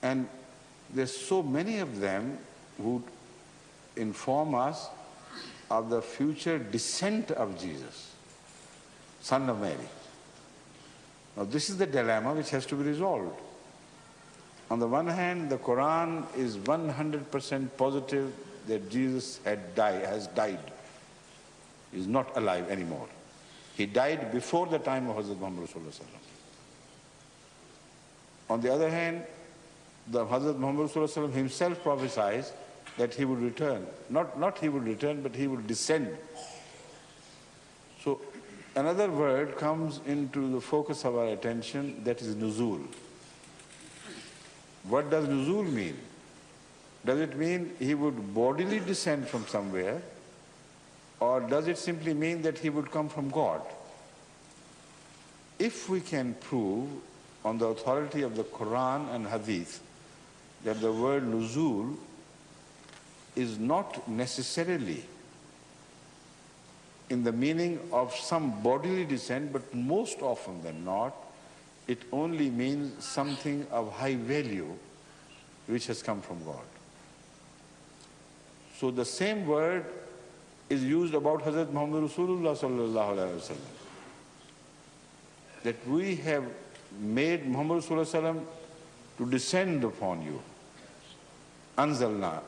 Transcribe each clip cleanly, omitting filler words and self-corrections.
And there's so many of them who inform us of the future descent of Jesus, son of Mary. Now this is the dilemma which has to be resolved. On the one hand, the Quran is 100% positive that Jesus has died. He is not alive anymore. He died before the time of Hadhrat Muhammad Rasulullah Sallallahu Alaihi Wasallam. On the other hand, the Hadhrat Muhammad Rasulullah Sallallahu Alaihi Wasallam himself prophesies that he would return. Not he would return, but he would descend. So another word comes into the focus of our attention, that is nuzul. What does nuzul mean? Does it mean he would bodily descend from somewhere, or does it simply mean that he would come from God? If we can prove on the authority of the Quran and Hadith that the word nuzul is not necessarily in the meaning of some bodily descent, but most often than not, it only means something of high value which has come from God. So the same word is used about Hadhrat Muhammad Rasulullah Sallallahu Alaihi Wasallam, that we have made Muhammad Rasulullah Sallam to descend upon you. Anzalna.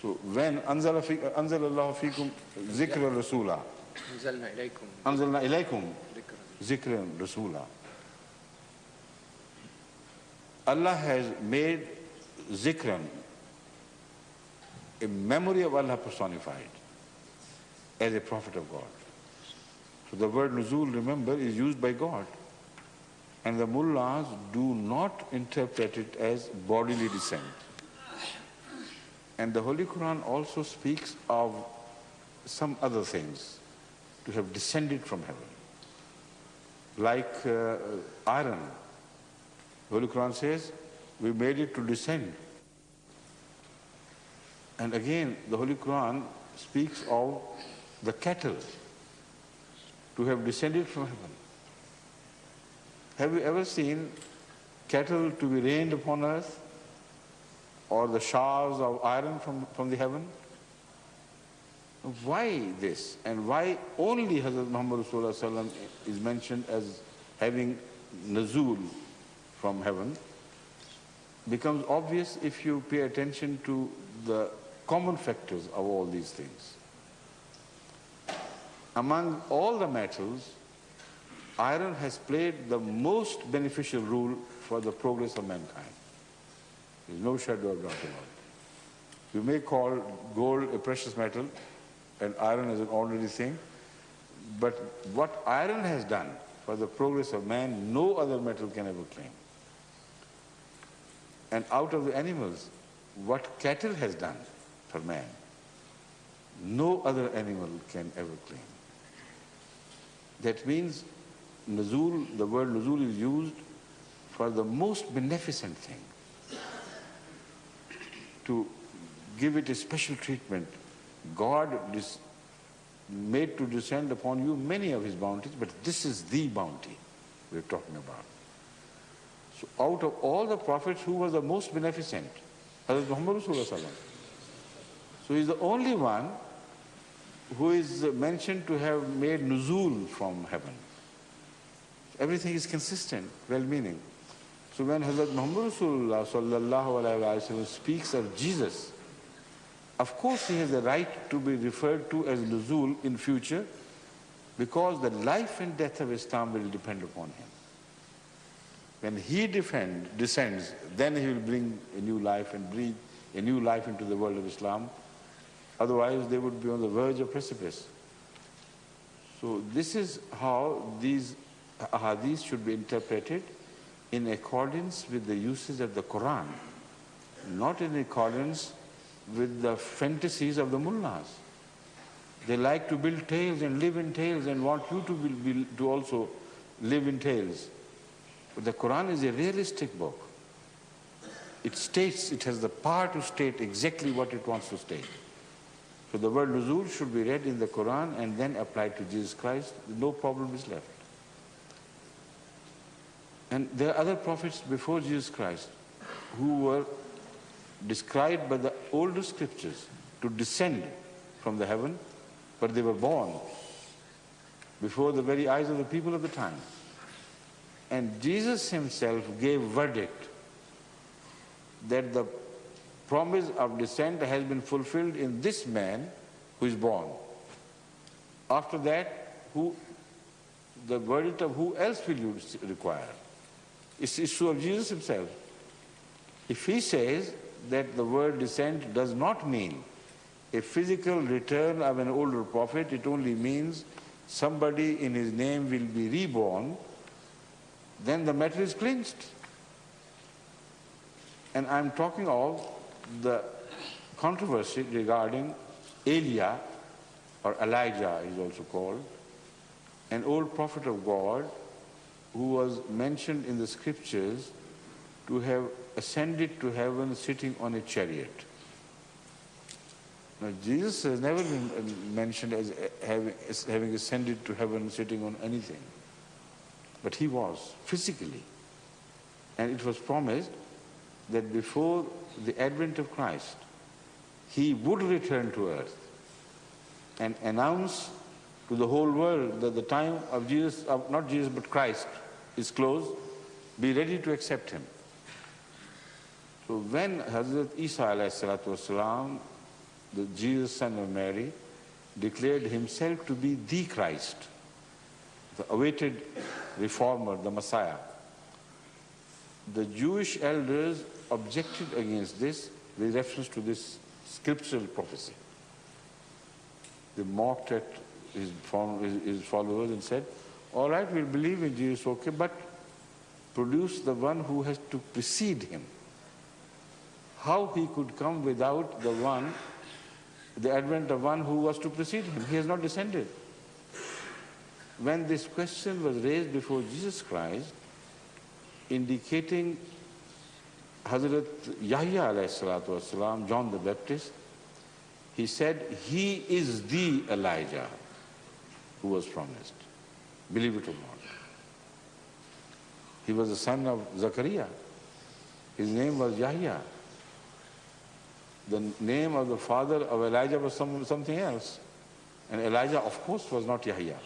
So when Anzalallahu fikum zikra rasula. Anzalna ilaykum zikra rasula. Allah has made zikran, a memory of Allah personified, as a prophet of God. So the word nuzul, remember, is used by God. And the mullahs do not interpret it as bodily descent. And the Holy Quran also speaks of some other things, to have descended from heaven. Like iron. The Holy Quran says, we made it to descend. And again, the Holy Quran speaks of the cattle, to have descended from heaven. Have you ever seen cattle to be rained upon earth, or the showers of iron from the heaven? Why this? And why only Hazrat Muhammad Rasulullah Sallam is mentioned as having nuzul from heaven becomes obvious if you pay attention to the common factors of all these things. Among all the metals, iron has played the most beneficial role for the progress of mankind. There is no shadow of doubt about it. You may call gold a precious metal and iron is an ordinary thing, but what iron has done for the progress of man, no other metal can ever claim. And out of the animals, what cattle has done for man, no other animal can ever claim. That means nuzul, the word nuzul is used for the most beneficent thing, to give it a special treatment. God is made to descend upon you many of his bounties, but this is the bounty we're talking about. So out of all the prophets, who was the most beneficent? Hadhrat Muhammad Rasulullah Sallam. So he's the only one who is mentioned to have made nuzul from heaven. Everything is consistent, well-meaning. So when Hadhrat Muhammad Rasulullah Sallallahu Alaihi Wasallam speaks of Jesus, of course he has the right to be referred to as nuzul in future, because the life and death of Islam will depend upon him. When he descends, then he will bring a new life and breathe a new life into the world of Islam. Otherwise, they would be on the verge of precipice. So this is how these ahadith should be interpreted, in accordance with the uses of the Quran, not in accordance with the fantasies of the mullahs. They like to build tales and live in tales and want you to also live in tales. But the Quran is a realistic book. It states, it has the power to state exactly what it wants to state. So the word nuzul should be read in the Quran and then applied to Jesus Christ. No problem is left. And there are other prophets before Jesus Christ who were described by the older scriptures to descend from the heaven, but they were born before the very eyes of the people of the time. And Jesus himself gave verdict that the promise of descent has been fulfilled in this man who is born. After that, the verdict of who else will you require? It's the issue of Jesus himself. If he says that the word descent does not mean a physical return of an older prophet, it only means somebody in his name will be reborn, then the matter is clinched. And I'm talking of the controversy regarding Elia, or Elijah is also called, an old prophet of God who was mentioned in the scriptures to have ascended to heaven sitting on a chariot. Now, Jesus has never been mentioned as having ascended to heaven sitting on anything. But he was, physically. And it was promised that before the advent of Christ, he would return to earth and announce to the whole world that the time of Jesus, not Jesus but Christ, is close. Be ready to accept him. So when Hadhrat Isa ﷺ, the Jesus son of Mary, declared himself to be the Christ, the awaited reformer, the Messiah, the Jewish elders objected against this with reference to this scriptural prophecy. They mocked at his followers and said, all right, we'll believe in Jesus, okay, but produce the one who has to precede him. How he could come without the advent of one who was to precede him? He has not descended. When this question was raised before Jesus Christ, indicating Hadhrat Yahya ﷺ, John the Baptist, he said, he is the Elijah who was promised. Believe it or not. He was the son of Zachariah. His name was Yahya. The name of the father of Elijah was something else. And Elijah, of course, was not Yahya.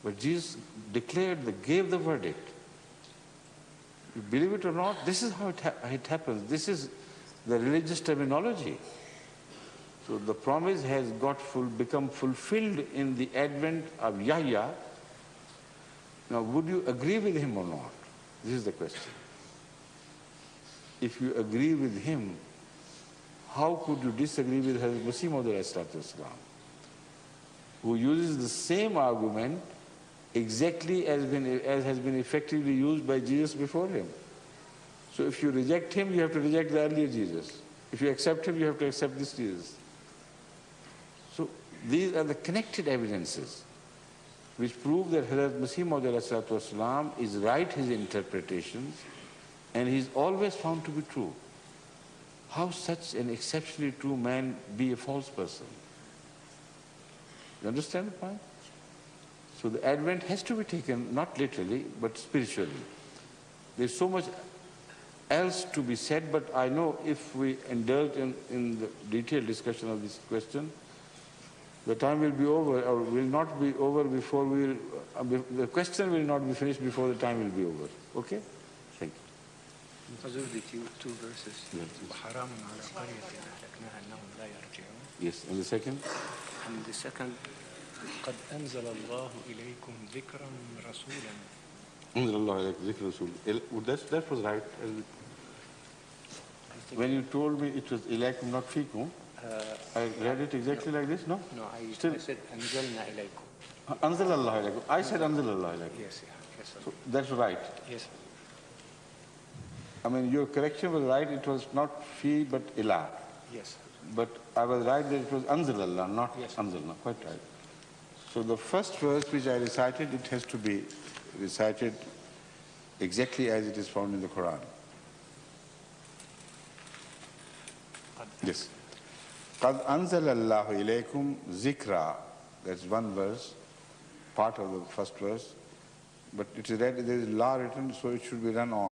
But Jesus gave the verdict. You believe it or not, this is how it happens. This is the religious terminology. So the promise has become fulfilled in the advent of Yahya. Now, would you agree with him or not? This is the question. If you agree with him, how could you disagree with Hadhrat Masih Maud, who uses the same argument exactly as has been effectively used by Jesus before him? So if you reject him, you have to reject the earlier Jesus. If you accept him, you have to accept this Jesus. So these are the connected evidences which prove that Hadhrat Masih Maud is right, his interpretations, and he is always found to be true. How such an exceptionally true man be a false person? You understand the point? So the advent has to be taken not literally but spiritually. There's so much else to be said, but I know if we indulge in the detailed discussion of this question, the time will be over, or will not be over before the question will not be finished before the time will be over. Okay? Thank you. Two verses. Yes, and the second? And the second, قد أنزل الله إليكم ذكرا رسولا. أنزل الله إليكم ذكر رسول. That was right. When you told me it was إليكم, not فيكم, I read it exactly like this, no? No, I said أنزلنا إليكم. أنزل الله إليكم. I said أنزل الله إليكم. Yes, sir. So that's right. Yes. I mean, your correction was right. It was not fi but ilah. Yes. But I was right that it was anzalallah, not yes. anzalna. Quite right. So the first verse which I recited, it has to be recited exactly as it is found in the Quran. Yes. قَدْ أَنزَلَ اللَّهُ إِلَيْكُمْ ذِكْرًا. That's one verse, part of the first verse. But it is read, there is la written, so it should be run on.